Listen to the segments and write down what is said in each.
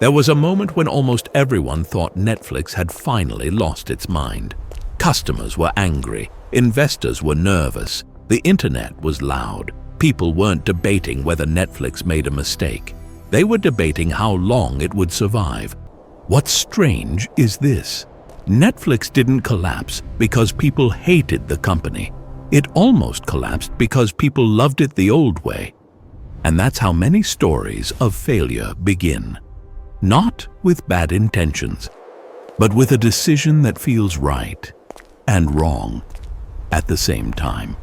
There was a moment when almost everyone thought Netflix had finally lost its mind. Customers were angry, investors were nervous, the internet was loud. People weren't debating whether Netflix made a mistake. They were debating how long it would survive. What's strange is this. Netflix didn't collapse because people hated the company. It almost collapsed because people loved it the old way. And that's how many stories of failure begin. Not with bad intentions, but with a decision that feels right and wrong at the same time.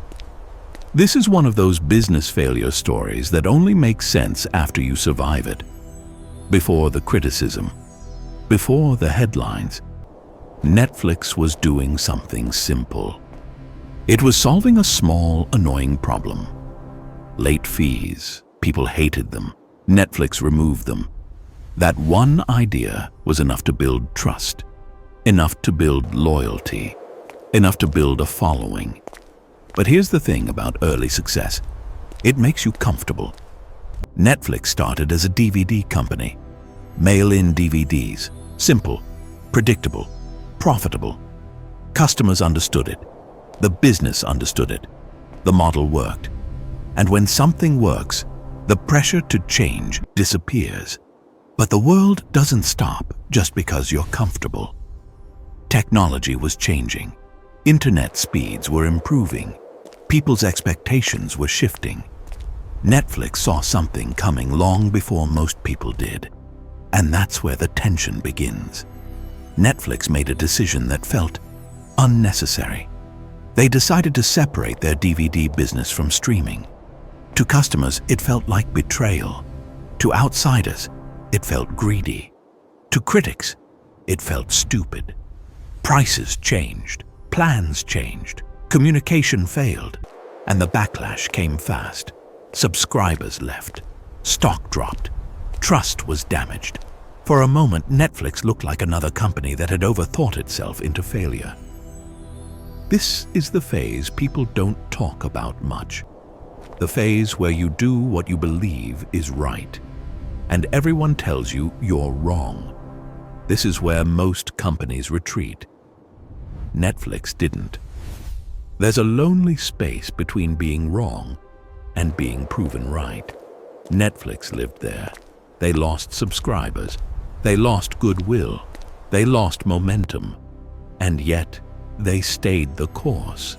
This is one of those business failure stories that only makes sense after you survive it. Before the criticism, before the headlines, Netflix was doing something simple. It was solving a small, annoying problem. Late fees, people hated them. Netflix removed them. That one idea was enough to build trust, enough to build loyalty, enough to build a following. But here's the thing about early success. It makes you comfortable. Netflix started as a DVD company. Mail-in DVDs. Simple, predictable, profitable. Customers understood it. The business understood it. The model worked. And when something works, the pressure to change disappears. But the world doesn't stop just because you're comfortable. Technology was changing. Internet speeds were improving. People's expectations were shifting. Netflix saw something coming long before most people did. And that's where the tension begins. Netflix made a decision that felt unnecessary. They decided to separate their DVD business from streaming. To customers, it felt like betrayal. To outsiders, it felt greedy. To critics, it felt stupid. Prices changed, plans changed, communication failed, and the backlash came fast. Subscribers left, stock dropped, trust was damaged. For a moment, Netflix looked like another company that had overthought itself into failure. This is the phase people don't talk about much. The phase where you do what you believe is right, and everyone tells you you're wrong. This is where most companies retreat. Netflix didn't. There's a lonely space between being wrong and being proven right. Netflix lived there. They lost subscribers. They lost goodwill. They lost momentum. And yet, they stayed the course.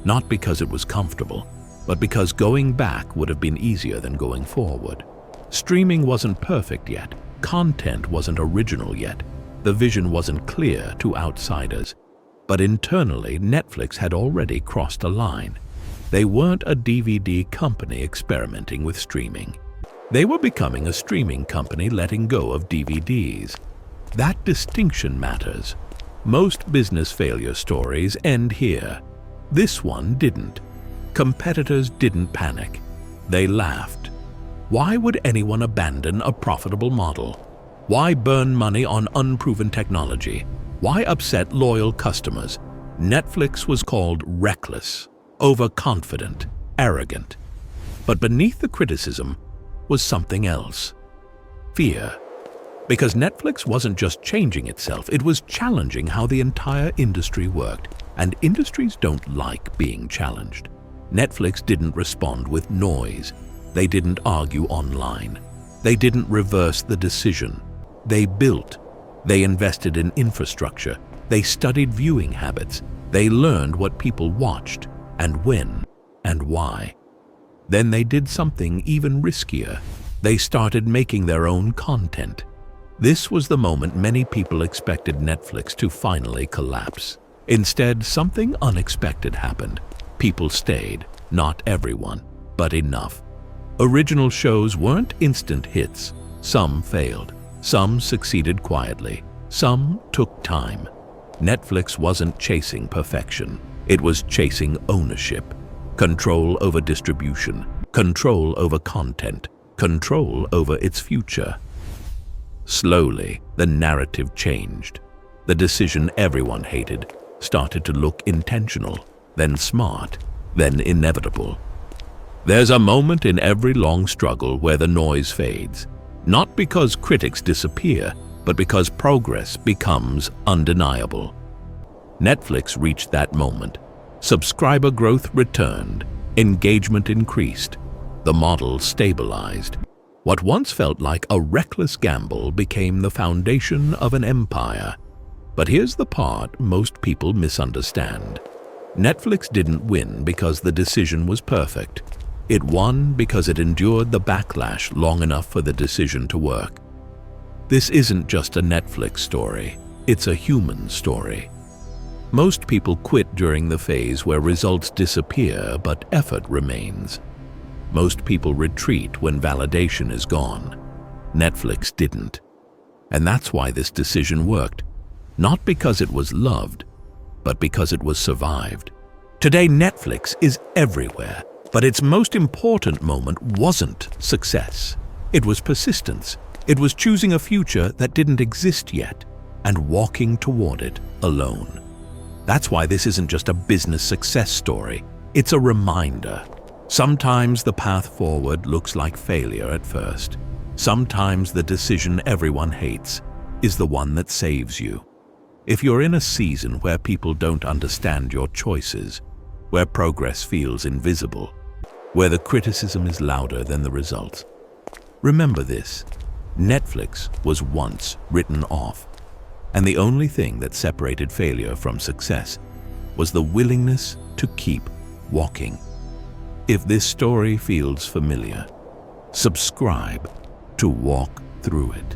Not because it was comfortable, but because going back would have been easier than going forward. Streaming wasn't perfect yet. Content wasn't original yet. The vision wasn't clear to outsiders. But internally, Netflix had already crossed a line. They weren't a DVD company experimenting with streaming. They were becoming a streaming company letting go of DVDs. That distinction matters. Most business failure stories end here. This one didn't. Competitors didn't panic. They laughed. Why would anyone abandon a profitable model? Why burn money on unproven technology? Why upset loyal customers? Netflix was called reckless, overconfident, arrogant. But beneath the criticism was something else. Fear. Because Netflix wasn't just changing itself, it was challenging how the entire industry worked. And industries don't like being challenged. Netflix didn't respond with noise. They didn't argue online. They didn't reverse the decision. They built. They invested in infrastructure. They studied viewing habits. They learned what people watched, and when, and why. Then they did something even riskier. They started making their own content. This was the moment many people expected Netflix to finally collapse. Instead, something unexpected happened. People stayed, not everyone, but enough. Original shows weren't instant hits. Some failed. Some succeeded quietly. Some took time. Netflix wasn't chasing perfection. It was chasing ownership. Control over distribution. Control over content. Control over its future. Slowly, the narrative changed. The decision everyone hated started to look intentional, then smart, then inevitable. There's a moment in every long struggle where the noise fades. Not because critics disappear, but because progress becomes undeniable. Netflix reached that moment. Subscriber growth returned, engagement increased, the model stabilized. What once felt like a reckless gamble became the foundation of an empire. But here's the part most people misunderstand. Netflix didn't win because the decision was perfect. It won because it endured the backlash long enough for the decision to work. This isn't just a Netflix story, it's a human story. Most people quit during the phase where results disappear but effort remains. Most people retreat when validation is gone. Netflix didn't. And that's why this decision worked. Not because it was loved, but because it was survived. Today, Netflix is everywhere, but its most important moment wasn't success. It was persistence. It was choosing a future that didn't exist yet and walking toward it alone. That's why this isn't just a business success story. It's a reminder. Sometimes the path forward looks like failure at first. Sometimes the decision everyone hates is the one that saves you. If you're in a season where people don't understand your choices, where progress feels invisible, where the criticism is louder than the results, remember this: Netflix was once written off, and the only thing that separated failure from success was the willingness to keep walking. If this story feels familiar, subscribe to walk through it.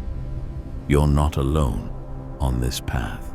You're not alone on this path.